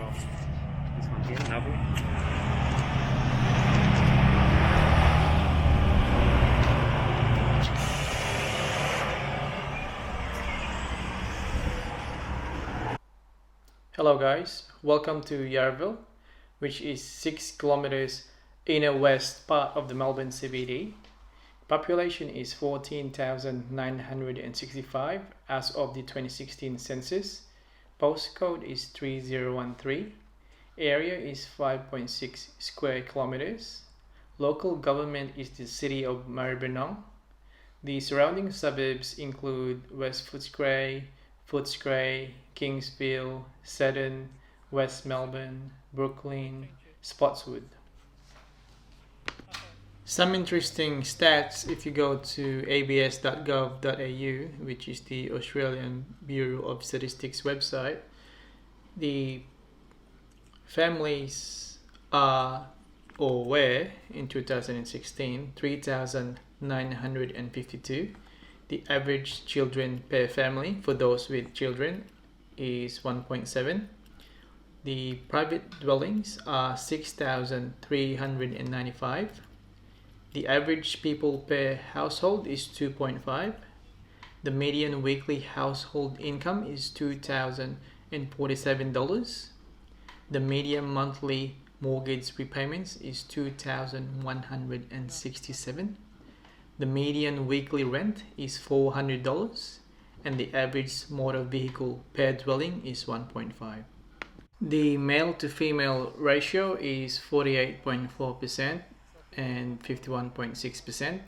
well. This one here, Melbourne. Hello guys, welcome to Yarraville, which is 6 kilometers inner west part of the Melbourne CBD. Population is 14,965 as of the 2016 census. Postcode is 3013. Area is 5.6 square kilometers. Local government is the city of Melbourne. The surrounding suburbs include West Footscray, Kingsville, Seddon, West Melbourne, Brooklyn, Spotswood. Some interesting stats if you go to abs.gov.au, which is the Australian Bureau of Statistics website. The families are or were in 2016 3,952. The average children per family for those with children is 1.7. The private dwellings are 6,395. The average people per household is 2.5. The median weekly household income is $2,047. The median monthly mortgage repayments is $2,167. The median weekly rent is $400, and the average motor vehicle per dwelling is 1.5. The male to female ratio is 48.4% and 51.6%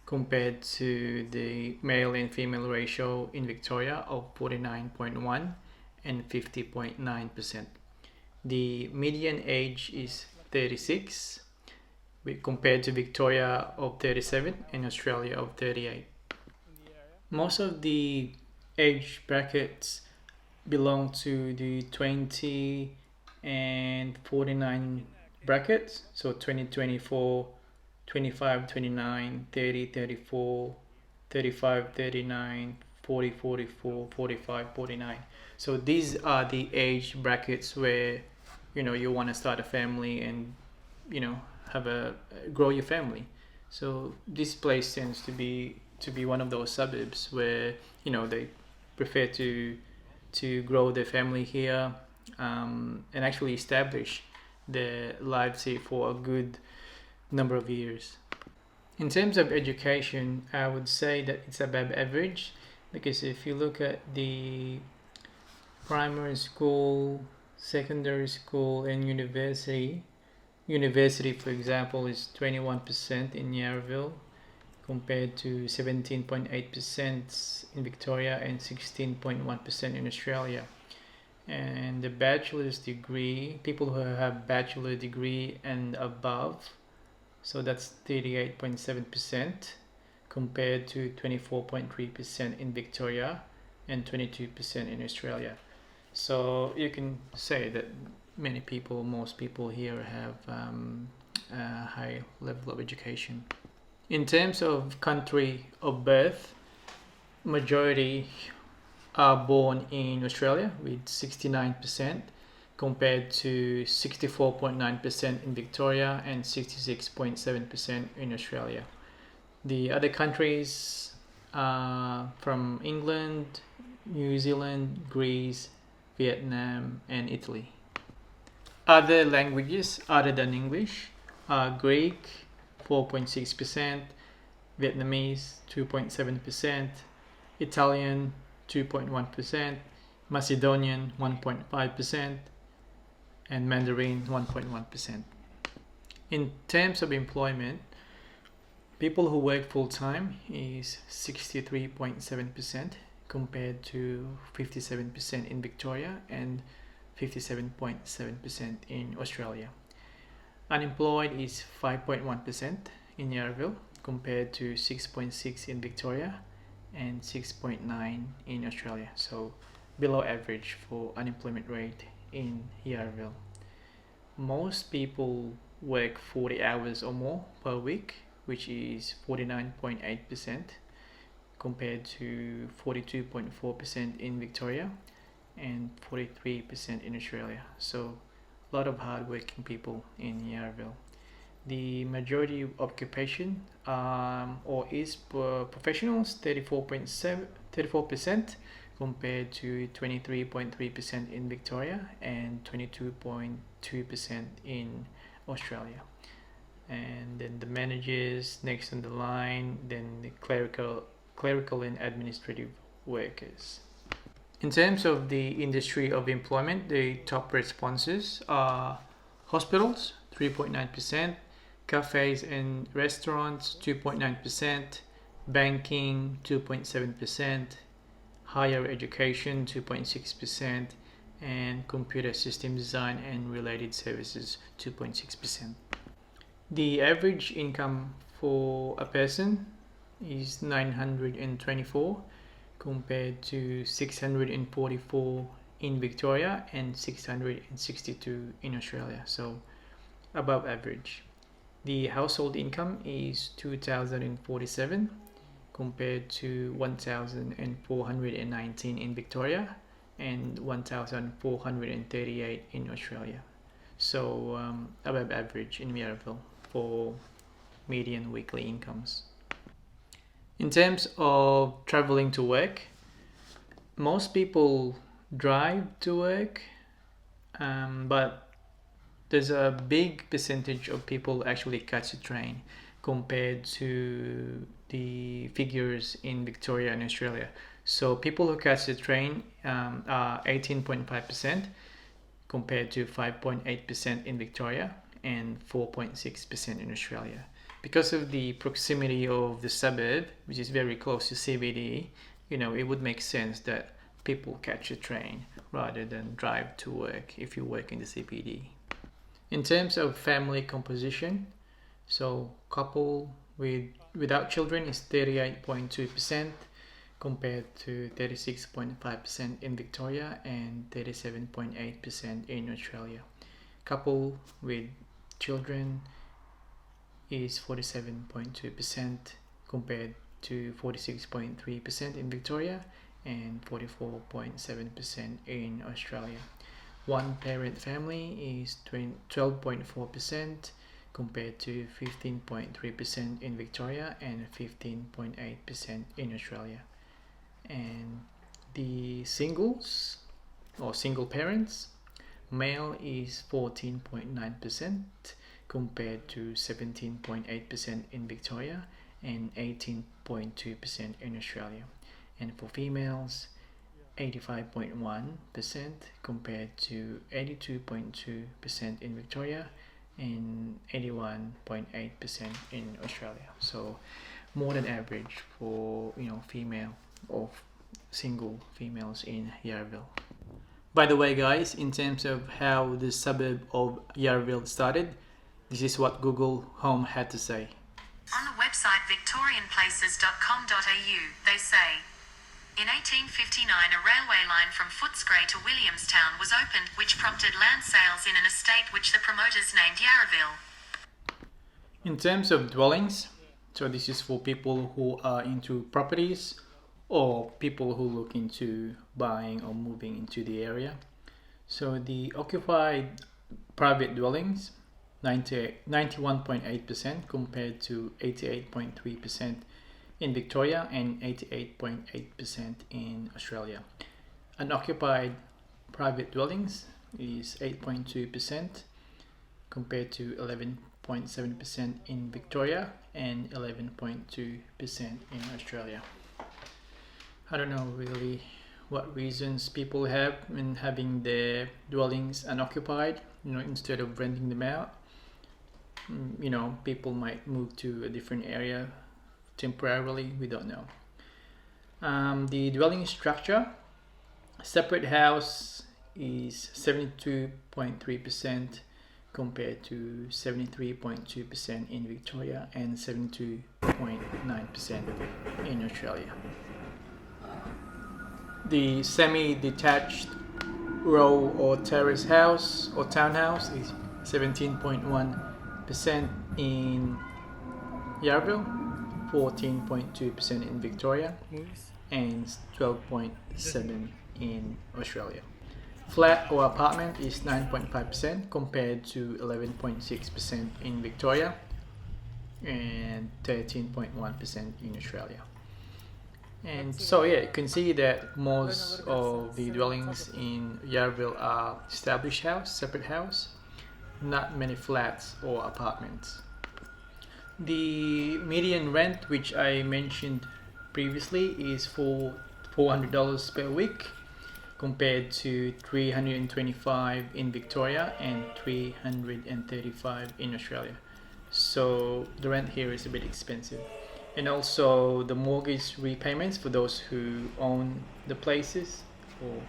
compared to the male and female ratio in Victoria of 49.1% and 50.9%. The median age is 36 compared to Victoria of 37 and Australia of 38. Most of the age brackets belong to the 20 and 49 brackets, so 20, 24, 25, 29, 30, 34, 35, 39, 40, 44, 45, 49. So these are the age brackets where you want to start a family and grow your family. So this place tends to be one of those suburbs where they prefer to grow their family here and actually establish their lives here for a good number of years. In terms of education, I would say that it's above average, because if you look at the primary school, secondary school, and university, for example, is 21% in Yarraville compared to 17.8% in Victoria and 16.1% in Australia. And the bachelor's degree, people who have bachelor degree and above, so that's 38.7% compared to 24.3% in Victoria and 22% in Australia. So you can say that most people here have a high level of education. In terms of country of birth, majority are born in Australia with 69% compared to 64.9% in Victoria and 66.7% in Australia. The other countries are from England, New Zealand, Greece, Vietnam, and Italy. Other languages other than English are Greek 4.6%, Vietnamese 2.7%, Italian 2.1%, Macedonian 1.5%, and Mandarin 1.1%. In terms of employment, people who work full-time is 63.7% compared to 57% in Victoria and 57.7% in Australia. Unemployed is 5.1% in Yarraville compared to 6.6% in Victoria and 6.9% in Australia. So below average for unemployment rate in Yarraville. Most people work 40 hours or more per week, which is 49.8% compared to 42.4% in Victoria and 43% in Australia. So a lot of hardworking people in Yarraville. The majority occupation or is professionals, 34% compared to 23.3% in Victoria and 22.2% in Australia. And then the managers next on the line, then the clerical and administrative workers. In terms of the industry of employment, the top responses are hospitals, 3.9%, cafes and restaurants, 2.9%, banking, 2.7%, higher education, 2.6%, and computer system design and related services, 2.6%. The average income for a person is 924 compared to 644 in Victoria and 662 in Australia, so above average. The household income is 2,047 compared to 1,419 in Victoria and 1,438 in Australia, so above average in Yarraville for median weekly incomes. In terms of traveling to work, most people drive to work, but there's a big percentage of people actually catch a train compared to the figures in Victoria and Australia. So people who catch the train are 18.5% compared to 5.8% in Victoria and 4.6% in Australia. Because of the proximity of the suburb, which is very close to CBD, it would make sense that people catch a train rather than drive to work if you work in the CBD. In terms of family composition, so couple without children is 38.2% compared to 36.5% in Victoria and 37.8% in Australia. Couple with children is 47.2% compared to 46.3% in Victoria and 44.7% in Australia. One parent family is 12.4% compared to 15.3% in Victoria and 15.8% in Australia. And the singles or single parents, male is 14.9% compared to 17.8% in Victoria and 18.2% in Australia. And for females, 85.1% compared to 82.2% in Victoria and 81.8% in Australia. So more than average for female or single females in Yarraville. By the way, guys, in terms of how the suburb of Yarraville started, this is what Google Home had to say. On the website victorianplaces.com.au, they say, in 1859 a railway line from Footscray to Williamstown was opened, which prompted land sales in an estate which the promoters named Yarraville. In terms of dwellings, so this is for people who are into properties or people who look into buying or moving into the area. So the occupied private dwellings, 91.8% compared to 88.3% in Victoria and 88.8% in Australia. Unoccupied private dwellings is 8.2% compared to 11.7% in Victoria and 11.2% in Australia. I don't know really what reasons people have in having their dwellings unoccupied, instead of renting them out. People might move to a different area temporarily, we don't know. The dwelling structure, separate house is 72.3% compared to 73.2% in Victoria and 72.9% in Australia. The semi-detached row or terrace house or townhouse is 17.1% in Yarraville, 14.2% in Victoria, and 12.7% in Australia. Flat or apartment is 9.5% compared to 11.6% in Victoria and 13.1% in Australia. And so yeah, you can see that most of the dwellings in Yarraville are established house, separate house, not many flats or apartments. The median rent, which I mentioned previously, is for $400 per week compared to $325 in Victoria and $335 in Australia. So the rent here is a bit expensive. And also the mortgage repayments for those who own the places or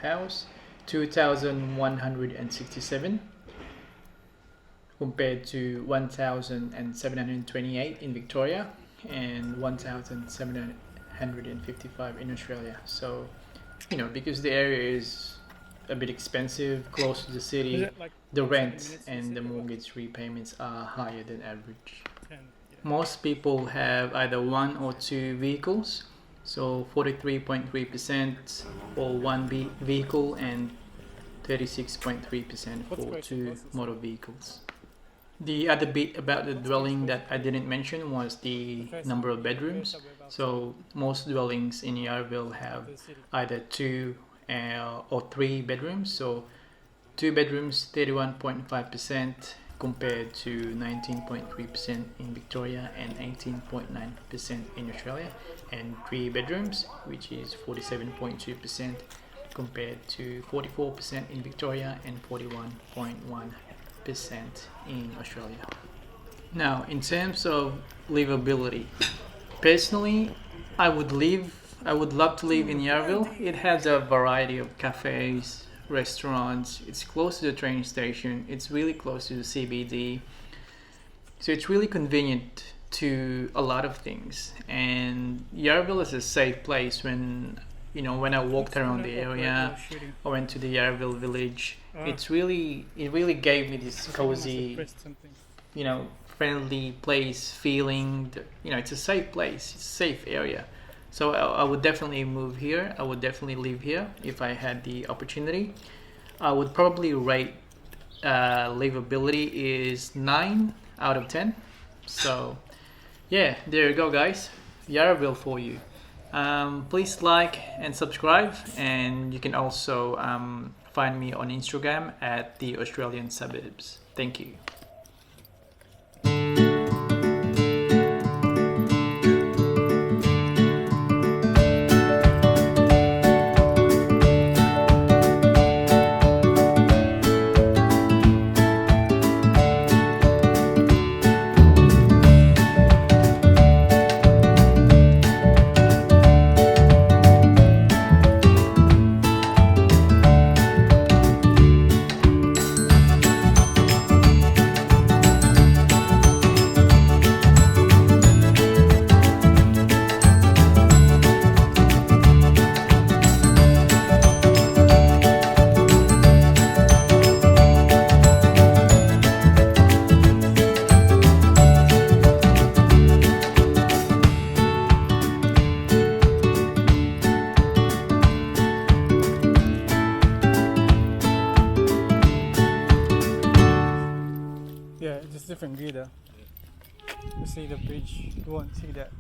house, 2,167 compared to 1,728 in Victoria and 1,755 in Australia. So, you know, because the area is a bit expensive, close to the city, the rent and the mortgage repayments are higher than average. Most people have either one or two vehicles, so 43.3% for one vehicle and 36.3% for two motor vehicles. The other bit about the dwelling that I didn't mention was the number of bedrooms. So most dwellings in Yarraville have either two or three bedrooms. So 2 bedrooms, 31.5% compared to 19.3% in Victoria and 18.9% in Australia, and 3 bedrooms, which is 47.2% compared to 44% in Victoria and 41.1% in Australia. Now, in terms of livability, personally, I would love to live in Yarraville. It has a variety of cafes, restaurants, it's close to the train station, it's really close to the CBD, so it's really convenient to a lot of things. And Yarraville is a safe place. When I walked around the area, I went to the Yarraville village, it really gave me this cozy, friendly place feeling. It's a safe place, it's a safe area. So I would definitely move here. I would definitely live here if I had the opportunity. I would probably rate livability is 9 out of 10. So yeah, there you go, guys. Yarraville for you. Please like and subscribe, and you can also find me on Instagram at the Australian Suburbs. Thank you. Yeah, it's just different view though. You see the bridge, you won't see that.